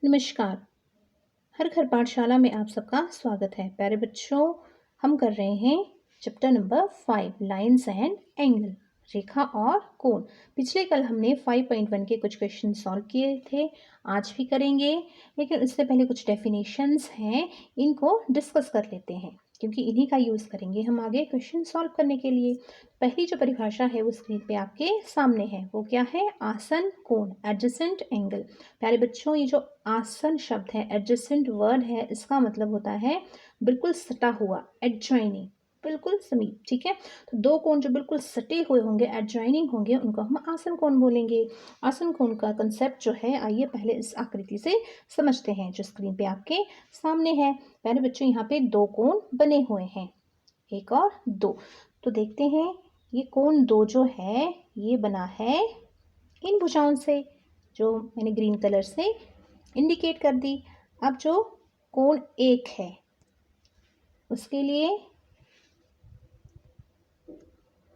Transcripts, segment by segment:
नमस्कार। हर घर पाठशाला में आप सबका स्वागत है। प्यारे बच्चों, हम कर रहे हैं chapter number 5 lines and angle, रेखा और कोण। पिछले कल हमने 5.1 के कुछ क्वेश्चन सॉल्व किए थे, आज भी करेंगे, लेकिन इससे पहले कुछ डेफिनेशंस हैं, इनको डिस्कस कर लेते हैं क्योंकि इन्हीं का यूज़ करेंगे हम आगे क्वेश्चन सॉल्व करने के लिए। पहली जो परिभाषा है वो स्क्रीन पे आपके सामने है, वो क्या है? आसन कोण, एडजेसेंट एंगल। प्यारे बच्चों, ये जो आसन शब्द है, एडजेसेंट वर्ड है, इसका मतलब होता है बिल्कुल सटा हुआ, एडजॉइनिंग, बिल्कुल समीप। ठीक है, तो दो कोण जो बिल्कुल सटे हुए होंगे, एडजॉइनिंग होंगे, उनको हम आसन कोण बोलेंगे। आसन कोण का कंसेप्ट जो है, आइए पहले इस आकृति से समझते हैं जो स्क्रीन पे आपके सामने है। प्यारे बच्चों, यहाँ पे दो कोण बने हुए हैं, एक और दो। तो देखते हैं, ये कोण दो जो है ये बना है इन भुजाओं से, जो मैंने ग्रीन कलर से इंडिकेट कर दी। अब जो कोण एक है उसके लिए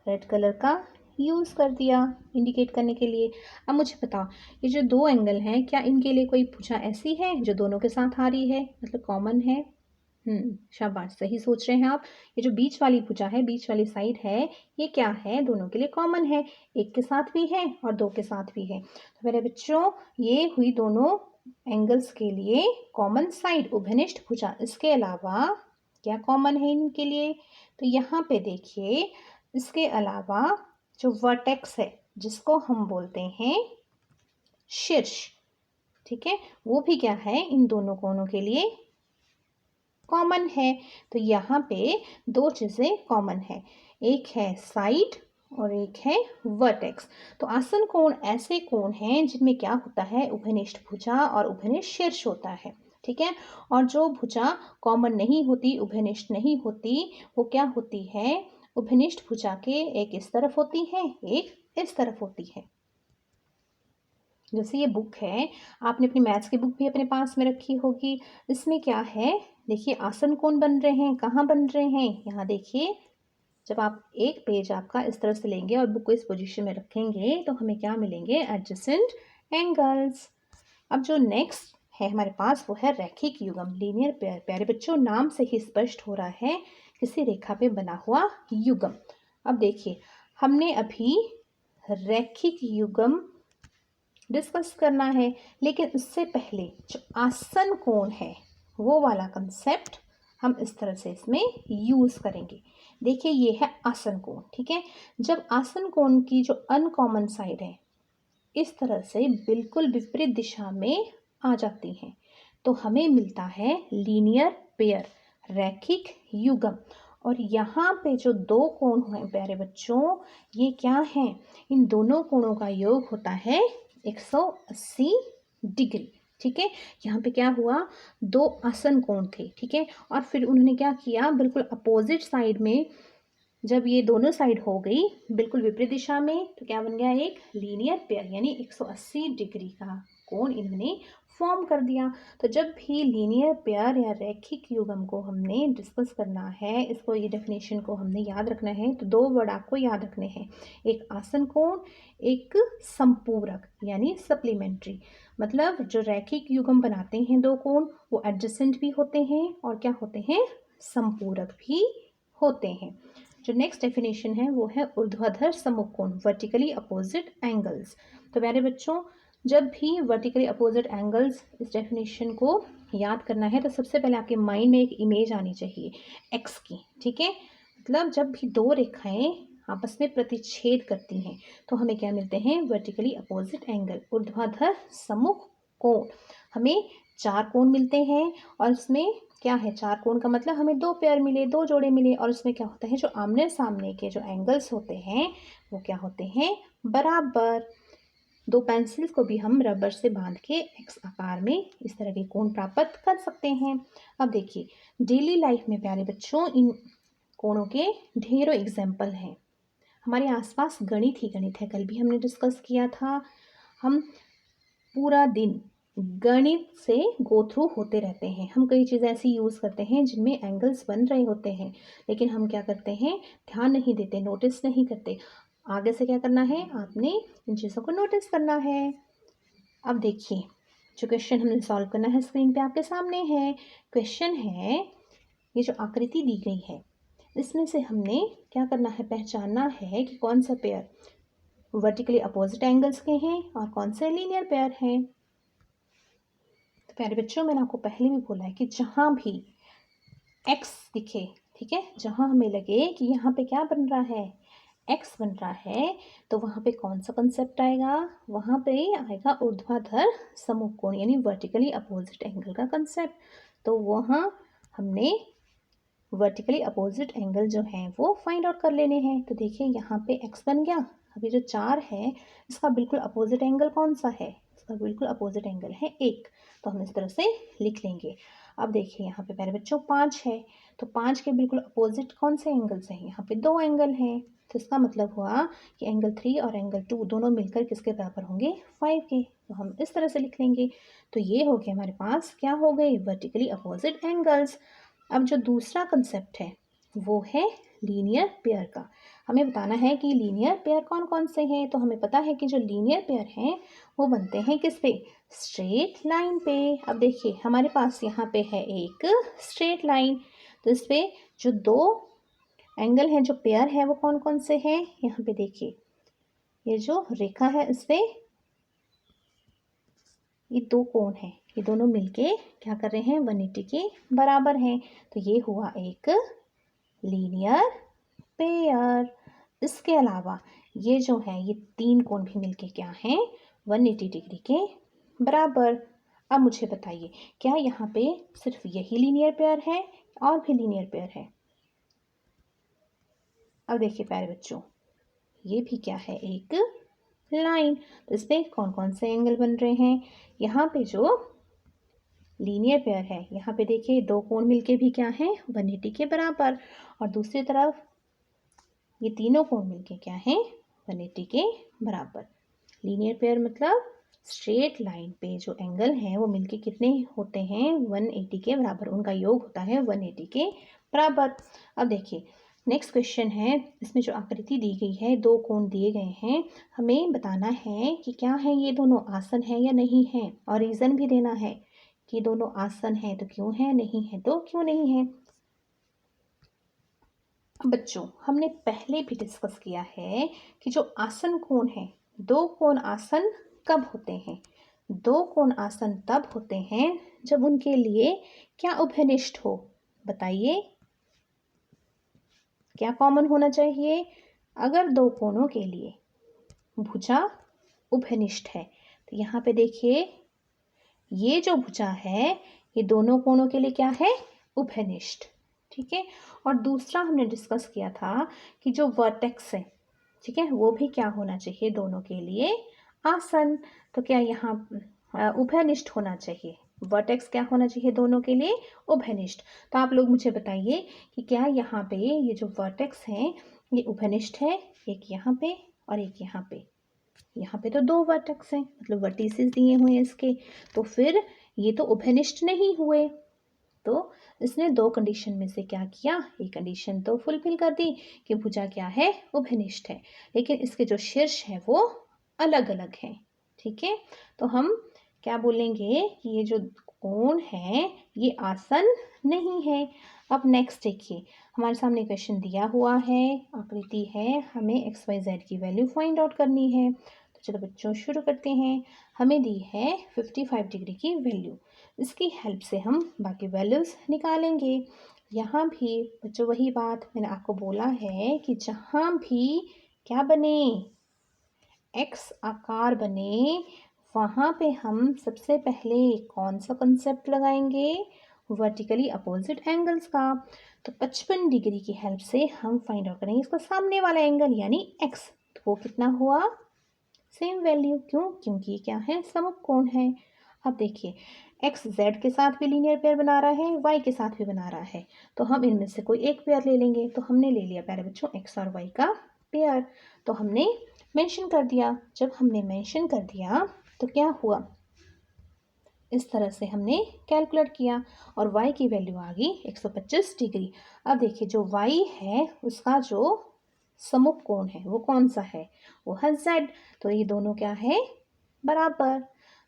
रेड कलर का यूज़ कर दिया इंडिकेट करने के लिए। अब मुझे बताओ, ये जो दो एंगल हैं, क्या इनके लिए कोई भुजा ऐसी है जो दोनों के साथ आ रही है, मतलब कॉमन है? शाबाश, सही सोच रहे हैं आप। ये जो बीच वाली भुजा है, बीच वाली साइड है, ये क्या है? दोनों के लिए कॉमन है, एक के साथ भी है और दो के साथ भी है। तो मेरे बच्चों, ये हुई दोनों एंगल्स के लिए कॉमन साइड, उभयनिष्ठ भुजा। इसके अलावा क्या कॉमन है इनके लिए? तो यहाँ पे देखिए, इसके अलावा जो वर्टेक्स है, जिसको हम बोलते हैं शीर्ष, ठीक है, वो भी क्या है? इन दोनों कोणों के लिए कॉमन है। तो यहाँ पे दो चीज़ें कॉमन है, एक है साइड और एक है वर्टेक्स। तो आसन कोण ऐसे कोण हैं जिनमें क्या होता है? उभयनिष्ठ भुजा और उभयनिष्ठ शीर्ष होता है। ठीक है, और जो भुजा कॉमन नहीं होती, उभयनिष्ठ नहीं होती, वो क्या होती है? उभयनिष्ठ भुजा के एक इस तरफ होती है, एक इस तरफ होती है। जैसे ये बुक है, आपने अपनी मैथ्स की बुक भी अपने पास में रखी होगी। इसमें क्या है? देखिए, आसन कोण बन रहे हैं, कहाँ बन रहे हैं? यहाँ देखिए, जब आप एक पेज आपका इस तरह से लेंगे और बुक को इस पोजीशन में रखेंगे तो हमें क्या मिलेंगे? Adjacent angles. अब जो नेक्स्ट है हमारे पास वो है रैखिक युग्म, लीनियर पेयर। प्यारे बच्चों, नाम से ही स्पष्ट हो रहा है किसी रेखा पे बना हुआ युग्म। अब देखिए, हमने अभी रैखिक युग्म डिस्कस करना है, लेकिन उससे पहले जो आसन कोण है वो वाला कंसेप्ट हम इस तरह से इसमें यूज़ करेंगे। देखिए, ये है आसन कोण। ठीक है, जब आसन कोण की जो अनकॉमन साइड है इस तरह से बिल्कुल विपरीत दिशा में आ जाती हैं, तो हमें मिलता है लीनियर पेयर, रैखिक युग्म। और यहाँ पे जो दो कोण हैं प्यारे बच्चों, ये क्या हैं? इन दोनों कोणों का योग होता है 180 डिग्री। ठीक है, यहाँ पे क्या हुआ? दो आसन कोण थे, ठीक है, और फिर उन्होंने क्या किया? बिल्कुल अपोजिट साइड में जब ये दोनों साइड हो गई बिल्कुल विपरीत दिशा में, तो क्या बन गया? एक लीनियर पेयर, यानी 180 डिग्री का कोण इन्होंने फॉर्म कर दिया। तो जब भी लीनियर पेयर या रैखिक युग्म को हमने डिस्कस करना है, इसको, ये डेफिनेशन को हमने याद रखना है, तो दो वर्ड आपको याद रखने हैं, एक आसन कोण, एक संपूरक यानी सप्लीमेंट्री। मतलब जो रैखिक युग्म बनाते हैं दो कोण, वो एडजेसेंट भी होते हैं और क्या होते हैं? संपूरक भी होते हैं। जो नेक्स्ट डेफिनेशन है वो है ऊर्ध्वाधर सम्मुख कोण, वर्टिकली अपोजिट एंगल्स। तो प्यारे बच्चों, जब भी वर्टिकली अपोजिट एंगल्स, इस डेफिनेशन को याद करना है तो सबसे पहले आपके माइंड में एक इमेज आनी चाहिए एक्स की। ठीक है, मतलब जब भी दो रेखाएं आपस में प्रतिच्छेद करती हैं तो हमें क्या मिलते हैं? वर्टिकली अपोजिट एंगल, ऊर्ध्वाधर सम्मुख कोण। हमें चार कोण मिलते हैं और इसमें क्या है? चार कोण का मतलब हमें दो पेयर मिले, दो जोड़े मिले, और उसमें क्या होता है? जो आमने सामने के जो एंगल्स होते हैं वो क्या होते हैं? बराबर। दो पेंसिल्स को भी हम रबर से बांध के एक्स आकार में इस तरह के कोण प्राप्त कर सकते हैं। अब देखिए, डेली लाइफ में प्यारे बच्चों इन कोणों के ढेरों एग्जाम्पल हैं। हमारे आसपास गणित ही गणित है, कल भी हमने डिस्कस किया था। हम पूरा दिन गणित से गो थ्रू होते रहते हैं, हम कई चीज़ें ऐसी यूज़ करते हैं जिनमें एंगल्स बन रहे होते हैं, लेकिन हम क्या करते हैं? ध्यान नहीं देते, नोटिस नहीं करते। आगे से क्या करना है? आपने इन चीज़ों को नोटिस करना है। अब देखिए, जो क्वेश्चन हमने सॉल्व करना है स्क्रीन पे आपके सामने है। क्वेश्चन है, ये जो आकृति दी गई है इसमें से हमने क्या करना है, पहचानना है कि कौन सा पेयर वर्टिकली अपोजिट एंगल्स के हैं और कौन से लीनियर पेयर हैं। तो प्यारे बच्चों, मैंने आपको पहले भी बोला है कि जहाँ भी एक्स दिखे, ठीक है, जहाँ हमें लगे कि यहाँ पे क्या बन रहा है, एक्स बन रहा है, तो वहाँ पे कौन सा कंसेप्ट आएगा, वहाँ पे आएगा ऊर्ध्वाधर समकोण यानी वर्टिकली अपोजिट एंगल का कंसेप्ट। तो वहाँ हमने वर्टिकली अपोजिट एंगल जो हैं वो फाइंड आउट कर लेने हैं। तो देखिए यहाँ पे एक्स बन गया। अभी जो 4 है इसका बिल्कुल अपोजिट एंगल कौन सा है, इसका बिल्कुल अपोजिट एंगल है 1, तो हम इस तरह से लिख लेंगे। अब देखिए यहाँ पे प्यारे बच्चों 5 है, तो 5 के बिल्कुल अपोजिट कौन से एंगल्स हैं, यहाँ पे 2 एंगल हैं, तो इसका मतलब हुआ कि एंगल 3 और एंगल 2 दोनों मिलकर किसके बराबर होंगे, 5 के। तो हम इस तरह से लिख लेंगे। तो ये हो गया हमारे पास, क्या हो गए, वर्टिकली अपोजिट एंगल्स। अब जो दूसरा कंसेप्ट है वो है लीनियर पेयर का। हमें बताना है कि लीनियर पेयर कौन कौन से हैं। तो हमें पता है कि जो लीनियर पेयर हैं वो बनते हैं किस पे, स्ट्रेट लाइन पे। अब देखिए हमारे पास यहाँ पे है एक स्ट्रेट लाइन, तो इस पे जो 2 एंगल हैं, जो पेयर है वो कौन कौन से हैं, यहाँ पे देखिए ये जो रेखा है इस पे ये 2 कोण हैं, ये दोनों मिलके क्या कर रहे हैं, 180 के बराबर हैं। तो ये हुआ एक लीनियर पेयर। इसके अलावा ये जो है ये 3 कोण भी मिलके क्या हैं, 180 डिग्री के बराबर। अब मुझे बताइए क्या यहाँ पे सिर्फ यही लीनियर पेयर है और भी लीनियर पेयर है। अब देखिए प्यारे बच्चों, ये भी क्या है, एक लाइन। तो इस पे कौन कौन से एंगल बन रहे हैं, यहाँ पे जो लीनियर पेयर है यहाँ पे देखिए 2 कोण मिलके भी क्या है, 180 के बराबर, और दूसरी तरफ ये तीनों कोण मिलके क्या है, 180 के बराबर। लीनियर पेयर मतलब स्ट्रेट लाइन पे जो एंगल हैं वो मिलके कितने होते हैं, 180 के बराबर, उनका योग होता है 180 के बराबर। अब देखिए नेक्स्ट क्वेश्चन है, इसमें जो आकृति दी गई है, 2 कोण दिए गए हैं, हमें बताना है कि क्या है, ये दोनों आसन है या नहीं है, और रीज़न भी देना है कि दोनों आसन है तो क्यों है, नहीं है तो क्यों नहीं है। बच्चों हमने पहले भी डिस्कस किया है कि जो आसन कोण है, 2 कोण आसन कब होते हैं, 2 कोण आसन तब होते हैं जब उनके लिए क्या उभयनिष्ठ हो, बताइए क्या कॉमन होना चाहिए। अगर 2 कोणों के लिए भुजा उभयनिष्ठ है, तो यहाँ पे देखिए ये जो भुजा है ये दोनों कोणों के लिए क्या है, उभयनिष्ठ, ठीक है। और दूसरा हमने डिस्कस किया था कि जो वर्टेक्स है, ठीक है, वो भी क्या होना चाहिए, दोनों के लिए आसन। तो क्या यहाँ उभयनिष्ठ होना चाहिए, वर्टेक्स क्या होना चाहिए, दोनों के लिए उभयनिष्ठ। तो आप लोग मुझे बताइए कि क्या यहाँ पे ये जो वर्टेक्स हैं ये उभयनिष्ठ है, एक यहाँ पे और एक यहाँ पे। यहाँ पे तो 2 वर्टेक्स हैं, मतलब वर्टिसेस दिए हुए हैं इसके, तो फिर ये तो उभयनिष्ठ नहीं हुए। तो इसने 2 कंडीशन में से क्या किया, एक कंडीशन तो फुलफिल कर दी कि भुजा क्या है, उभयनिष्ठ है, लेकिन इसके जो शीर्ष है वो अलग अलग हैं, ठीक है। तो हम क्या बोलेंगे कि ये जो कोण है ये आसन नहीं है। अब नेक्स्ट देखिए हमारे सामने क्वेश्चन दिया हुआ है, आकृति है, हमें XYZ की वैल्यू फाइंड आउट करनी है। तो चलो बच्चों शुरू करते हैं। हमें दी है 55 डिग्री की वैल्यू, इसकी हेल्प से हम बाकी वैल्यूज़ निकालेंगे। यहाँ भी बच्चों वही बात मैंने आपको बोला है कि जहाँ भी क्या बने, एक्स आकार बने, वहाँ पे हम सबसे पहले कौन सा कंसेप्ट लगाएंगे, वर्टिकली अपोजिट एंगल्स का। तो 55 डिग्री की हेल्प से हम फाइंड आउट करेंगे इसका सामने वाला एंगल यानी एक्स, तो वो कितना हुआ, सेम वैल्यू, क्यों, क्योंकि क्या है, समकोण है। अब देखिए एक्स जेड के साथ भी लीनियर पेयर बना रहा है, वाई के साथ भी बना रहा है, तो हम इनमें से कोई एक पेयर ले लेंगे। तो हमने ले लिया प्यारे बच्चों एक्स और वाई का पेयर, तो हमने मेंशन कर दिया। जब हमने मेंशन कर दिया तो क्या हुआ, इस तरह से हमने कैलकुलेट किया और y की वैल्यू आ गई 125 डिग्री। अब देखिए जो y है उसका जो सम्मुख कोण है वो कौन सा है, वो है z। तो ये दोनों क्या है, बराबर।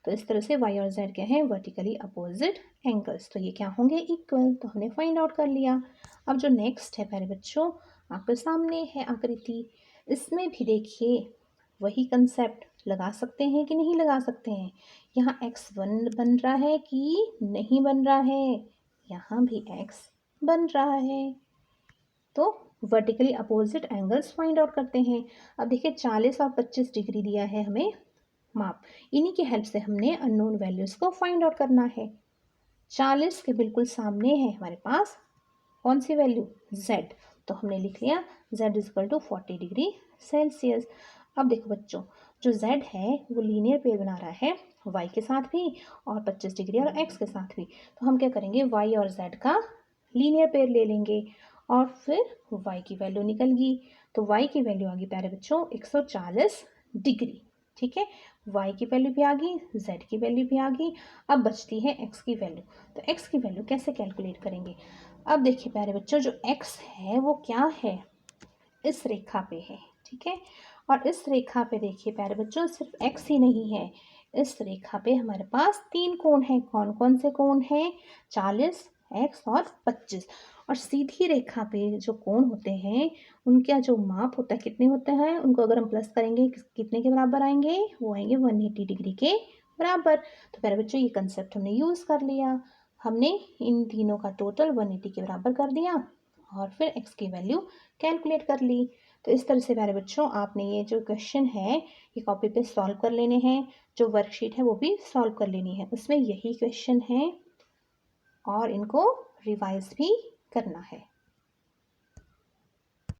तो इस तरह से y और z क्या है, वर्टिकली अपोजिट एंगल्स, तो ये क्या होंगे, इक्वल। तो हमने फाइंड आउट कर लिया। अब जो नेक्स्ट है प्यारे बच्चों, आपके सामने है आकृति। इसमें भी देखिए वही कंसेप्ट लगा सकते हैं कि नहीं लगा सकते हैं। यहाँ x1 बन रहा है कि नहीं बन रहा है, यहाँ भी x बन रहा है। तो vertically opposite angles find out करते हैं। अब देखिए 40 और 25 डिग्री दिया है हमें माप, इन्हीं की हेल्प से हमने अननोन वैल्यूज़ को फाइंड आउट करना है। 40 के बिल्कुल सामने है हमारे पास कौन सी वैल्यू, z, तो हमने लिख लिया z is equal to 40 degree Celsius. अब देखो बच्चों, जो z है वो लीनियर पेयर बना रहा है y के साथ भी और 25 डिग्री और x के साथ भी। तो हम क्या करेंगे, y और z का लीनियर पेयर ले लेंगे और फिर y की वैल्यू निकल गई। तो y की वैल्यू आ गई प्यारे बच्चों 140 डिग्री। ठीक है, y की वैल्यू भी आ गई, z की वैल्यू भी आ गई। अब बचती है x की वैल्यू। तो x की वैल्यू कैसे कैलकुलेट करेंगे। अब देखिए प्यारे बच्चों, जो x है वो क्या है, इस रेखा पे है। ठीक है, और इस रेखा पे देखिए प्यारे बच्चों, सिर्फ x ही नहीं है, इस रेखा पे हमारे पास 3 कोण हैं। कौन कौन से कोण हैं, 40, x और 25। और सीधी रेखा पे जो कोण होते हैं उनका जो माप होता है कितने होते हैं, उनको अगर हम प्लस करेंगे कितने के बराबर आएंगे, वो आएंगे 180 डिग्री के बराबर। तो प्यारे बच्चों, ये कंसेप्ट हमने यूज़ कर लिया। हमने इन तीनों का टोटल 180 के बराबर कर दिया और फिर x की वैल्यू कैलकुलेट कर ली। तो इस तरह से प्यारे बच्चों, आपने ये जो क्वेश्चन है ये कॉपी पे सॉल्व कर लेने हैं। जो वर्कशीट है वो भी सॉल्व कर लेनी है, उसमें यही क्वेश्चन है और इनको रिवाइज भी करना है।